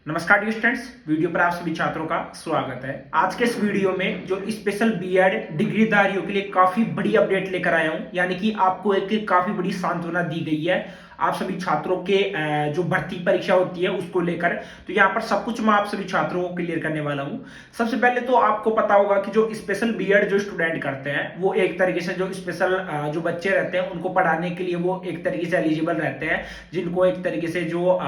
नमस्कार dear students, video पर आप सभी छात्रों का स्वागत है। आज के इस वीडियो में जो स्पेशल बीएड डिग्रीधारियों के लिए काफी बड़ी अपडेट लेकर आया हूं, यानी कि आपको एक काफी बड़ी सांत्वना दी गई है आप सभी छात्रों के जो भर्ती परीक्षा होती है उसको लेकर। तो यहाँ पर सब कुछ मैं आप सभी छात्रों को क्लियर करने वाला हूँ। सबसे पहले तो आपको पता होगा कि जो स्पेशल बीएड जो स्टूडेंट करते हैं वो एक तरीके से जो स्पेशल जो बच्चे रहते हैं उनको पढ़ाने के लिए वो एक तरीके से एलिजिबल रहते हैं, जिनको एक तरीके से जो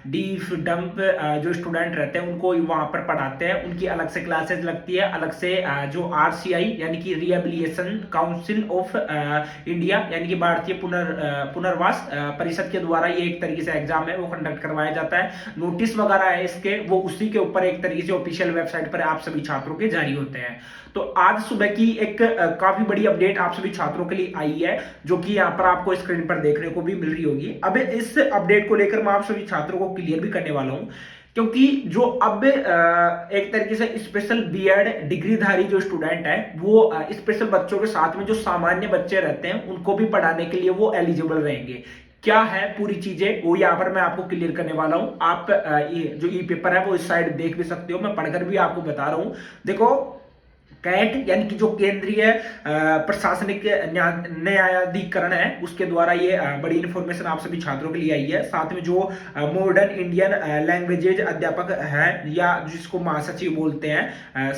डीफ डंप जो स्टूडेंट रहते हैं उनको वहां पर पढ़ाते हैं। उनकी अलग से क्लासेस लगती है, अलग से जो आरसीआई यानी कि रिहेबिलिटेशन काउंसिल ऑफ इंडिया यानी कि भारतीय पुनर्वास परिषद के द्वारा ये एक तरीके से एग्जाम है वो कंडक्ट करवाया जाता है। नोटिस वगैरह है इसके, वो उसी के ऊपर एक तरीके से ऑफिशियल वेबसाइट पर आप सभी छात्रों के जारी होते हैं। तो आज सुबह की एक काफी बड़ी अपडेट आप सभी छात्रों के लिए आई है, जो कि यहाँ पर आपको स्क्रीन पर देखने को भी मिल रही होगी। अब इस अपडेट को लेकर मैं आप सभी छात्रों को क्लियर भी करने वाला हूँ, क्योंकि जो अब एक तरीके से स्पेशल बीएड डिग्रीधारी जो स्टूडेंट है वो स्पेशल बच्चों के साथ में जो सामान्य बच्चे रहते हैं उनको भी पढ़ाने के लिए वो एलिजिबल रहेंगे। क्या है पूरी चीजें वो यहाँ पर मैं आपको क्लियर करने वाला हूं। आप ये जो ई पेपर है वो इस साइड देख भी सकते हो, मैं पढ़कर भी आपको बता रहा हूं। देखो, कैट यानी कि जो केंद्रीय प्रशासनिक न्यायाधिकरण है उसके द्वारा ये बड़ी इंफॉर्मेशन आप सभी छात्रों के लिए आई है। साथ में जो मॉडर्न इंडियन लैंग्वेजेज अध्यापक है या जिसको महासचिव बोलते हैं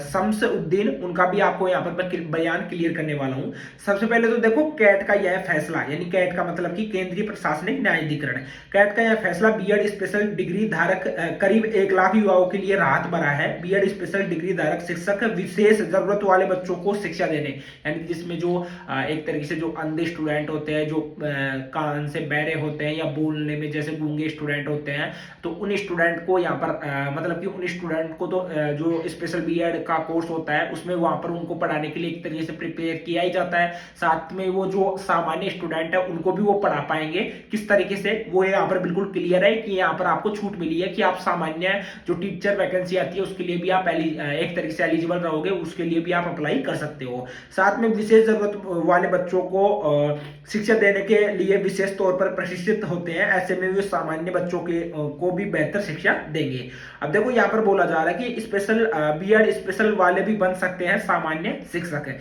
शम्सउद्दीन, उनका भी आपको यहाँ पर मैं बयान क्लियर करने वाला हूँ। सबसे पहले तो देखो, कैट का यह फैसला यानी कैट का मतलब कि केंद्रीय प्रशासनिक न्यायाधिकरण, कैट का यह फैसला बीएड स्पेशल डिग्री धारक करीब 1 लाख युवाओं के लिए राहत भरा है। बीएड स्पेशल डिग्री धारक शिक्षक विशेष जरूरत वाले बच्चों को शिक्षा देने, यानी जिसमें जो एक तरीके से जो अंधे स्टूडेंट होते हैं, जो कान से बहरे होते हैं या बोलने में जैसे गूंगे स्टूडेंट होते हैं, तो उन स्टूडेंट को यहाँ पर मतलब कि उन स्टूडेंट को तो जो स्पेशल बीएड का कोर्स होता है उसमें वहां पर उनको पढ़ाने के लिए एक तरीके से प्रिपेयर किया ही जाता है। साथ में वो जो सामान्य स्टूडेंट है उनको भी वो पढ़ा पाएंगे। किस तरीके से वो यहाँ पर बिल्कुल क्लियर है कि यहाँ पर आपको छूट मिली है कि आप सामान्य जो टीचर वैकेंसी आती है उसके लिए भी आप एक तरीके से एलिजिबल रहोगे, उसके लिए भी आप अप्लाई कर सकते हो। साथ में विशेष जरूरत वाले बच्चों को शिक्षा देने के लिए विशेष तौर पर प्रशिक्षित होते हैं, ऐसे में वे सामान्य बच्चों के को भी बेहतर शिक्षा देंगे। अब देखो, यहाँ पर बोला जा रहा है कि स्पेशल बीएड स्पेशल वाले भी बन सकते हैं सामान्य शिक्षक,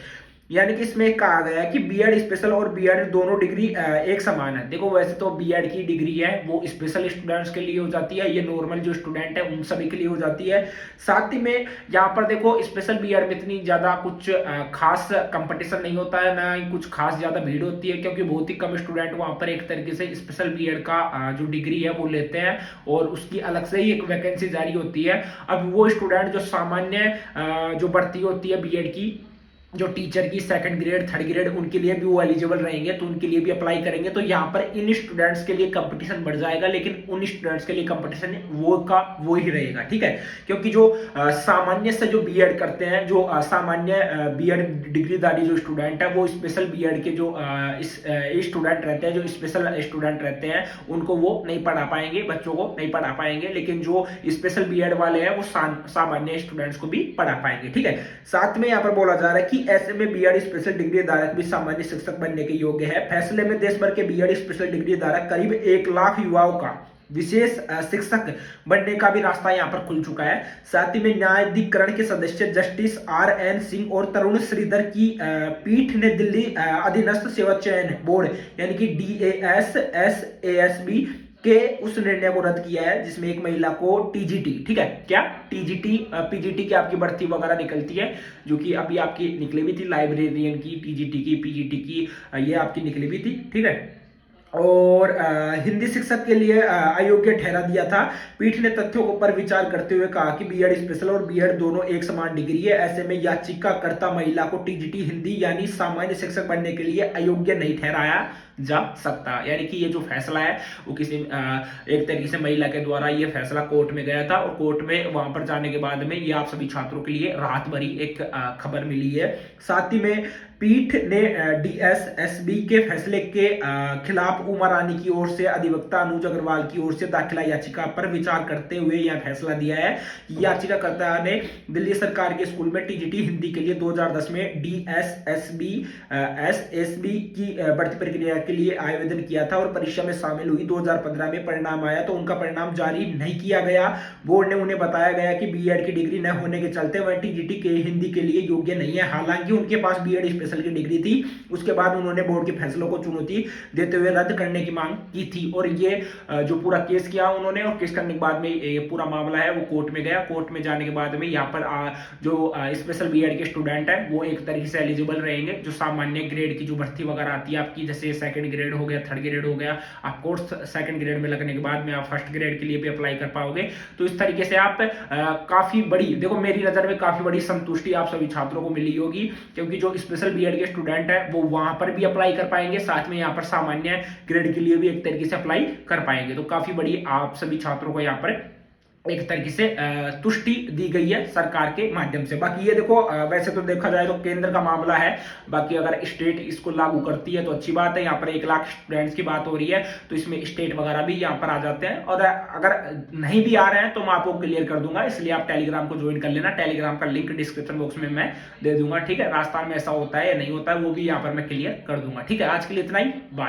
यानी कि इसमें कहा गया है कि बीएड स्पेशल और बीएड दोनों डिग्री एक समान है। देखो, वैसे तो बीएड की डिग्री है वो स्पेशल स्टूडेंट्स के लिए हो जाती है, ये नॉर्मल जो स्टूडेंट है उन सभी के लिए हो जाती है। साथ ही में यहाँ पर देखो, स्पेशल बीएड में इतनी ज्यादा कुछ खास कंपटीशन नहीं होता है, ना ही कुछ खास ज्यादा भीड़ होती है, क्योंकि बहुत ही कम स्टूडेंट वहां पर एक तरीके से स्पेशल बीएड का जो डिग्री है वो लेते हैं और उसकी अलग से ही एक वैकेंसी जारी होती है। अब वो स्टूडेंट जो सामान्य जो भर्ती होती है बीएड की, जो टीचर की 2nd ग्रेड 3rd ग्रेड, उनके लिए भी वो एलिजिबल रहेंगे, तो उनके लिए भी अप्लाई करेंगे। तो यहाँ पर इन स्टूडेंट्स के लिए कंपटीशन बढ़ जाएगा, लेकिन उन स्टूडेंट्स के लिए कंपटीशन वो ही रहेगा, ठीक है। क्योंकि जो सामान्य से जो बीएड करते हैं, जो सामान्य बीएड डिग्रीधारी जो स्टूडेंट है वो स्पेशल बीएड के जो स्टूडेंट रहते हैं, जो स्पेशल स्टूडेंट रहते हैं, उनको वो नहीं पढ़ा पाएंगे, बच्चों को नहीं पढ़ा पाएंगे, लेकिन जो स्पेशल बीएड वाले हैं वो सामान्य स्टूडेंट्स को भी पढ़ा पाएंगे, ठीक है। साथ में यहाँ पर बोला जा रहा है कि ऐसे में बीएड स्पेशल डिग्री धारक भी सामान्य शिक्षक बनने के योग्य है। फैसले में देश भर के बीएड स्पेशल डिग्री धारक करीब 1 लाख युवाओं का विशेष शिक्षक बनने का भी रास्ता यहाँ पर खुल चुका है। साथ ही में न्यायाधिकरण के सदस्य जस्टिस RN सिंह और तरुण श्रीधर की पीठ ने दिल्ली अधीनस्थ सेवा चयन बोर्ड यानी कि DASSASB के उस निर्णय को रद्द किया है जिसमें एक महिला को टीजीटी, ठीक है, क्या टीजीटी पीजीटी की आपकी भर्ती वगैरह निकलती है, जो कि अभी आपकी निकली भी थी, लाइब्रेरियन की, टीजीटी की, पीजीटी की, ये आपकी निकली भी थी, ठीक है। और हिंदी शिक्षक के लिए अयोग्य ठहरा दिया था। पीठ ने तथ्यों पर विचार करते हुए कहा कि बीएड स्पेशल और बीएड दोनों एक समान डिग्री है, ऐसे में याचिकाकर्ता महिला को टीजीटी हिंदी यानी सामान्य शिक्षक बनने के लिए अयोग्य नहीं ठहराया जा सकता। यानी कि ये जो फैसला है वो किसी एक तरीके से महिला के द्वारा ये फैसला कोर्ट में गया था, और कोर्ट में वहां पर जाने के बाद में ये आप सभी छात्रों के लिए राहत भरी एक खबर मिली है। साथ ही में पीठ ने DSSB के फैसले के खिलाफ उमा रानी की ओर से अधिवक्ता अनुज अग्रवाल की ओर से दाखिला याचिका पर विचार करते हुए यह फैसला दिया है। याचिकाकर्ता ने दिल्ली सरकार के स्कूल में टीजीटी हिंदी के लिए 2010 में DSSB SSB की भर्ती प्रक्रिया के लिए आवेदन किया था और परीक्षा में शामिल हुई, 2015 में परिणाम आया तो उनका परिणाम जारी नहीं किया गया। बोर्ड ने उन्हें बताया गया कि बीएड की डिग्री न होने के चलते वह टीजीटी के हिंदी के लिए योग्य नहीं है। हालांकि उनके पास बीएड स्पेशल की डिग्री थी। उसके बाद उन्होंने बोर्ड के फैसलों को चुनौती देते हुए रद्द करने की मांग की थी और ये जो पूरा केस किया उन्होंने, और केस करने के बाद में ये पूरा मामला है वो कोर्ट में गया। कोर्ट में जाने के बाद में यहाँ पर जो स्पेशल बीएड के स्टूडेंट है वो एक तरीके से एलिजिबल रहेंगे। जो सामान्य ग्रेड की जो भर्ती वगैरह आती है आपकी, जैसे सेकंड ग्रेड हो गया, थर्ड ग्रेड हो गया, आप कोर्स सेकंड ग्रेड में लगने के बाद में आप फर्स्ट ग्रेड के लिए भी अप्लाई कर पाओगे। तो इस तरीके से आप काफी बड़ी, देखो मेरी नजर में काफी बड़ी संतुष्टि आप सभी छात्रों को मिली होगी, क्योंकि जो स्पेशल बीएड के स्टूडेंट है वो वहां पर भी अप्लाई कर पाएंगे, साथ में यहाँ पर सामान्य ग्रेड के लिए भी एक तरीके से अप्लाई कर पाएंगे। तो काफी बड़ी आप सभी छात्रों को यहाँ पर एक तरीके से तुष्टि दी गई है सरकार के माध्यम से। बाकी ये देखो वैसे तो देखा जाए तो केंद्र का मामला है, बाकी अगर स्टेट इसको लागू करती है तो अच्छी बात है। यहाँ पर 1 लाख स्टूडेंट्स की बात हो रही है तो इसमें स्टेट वगैरह भी यहाँ पर आ जाते हैं, और अगर नहीं भी आ रहे हैं तो मैं आपको क्लियर कर दूंगा, इसलिए आप टेलीग्राम को ज्वाइन कर लेना। टेलीग्राम का लिंक डिस्क्रिप्शन बॉक्स में मैं दे दूंगा, ठीक है। राजस्थान में ऐसा होता है या नहीं होता है वो भी यहाँ पर मैं क्लियर कर दूंगा, ठीक है। आज के लिए इतना ही, बाय।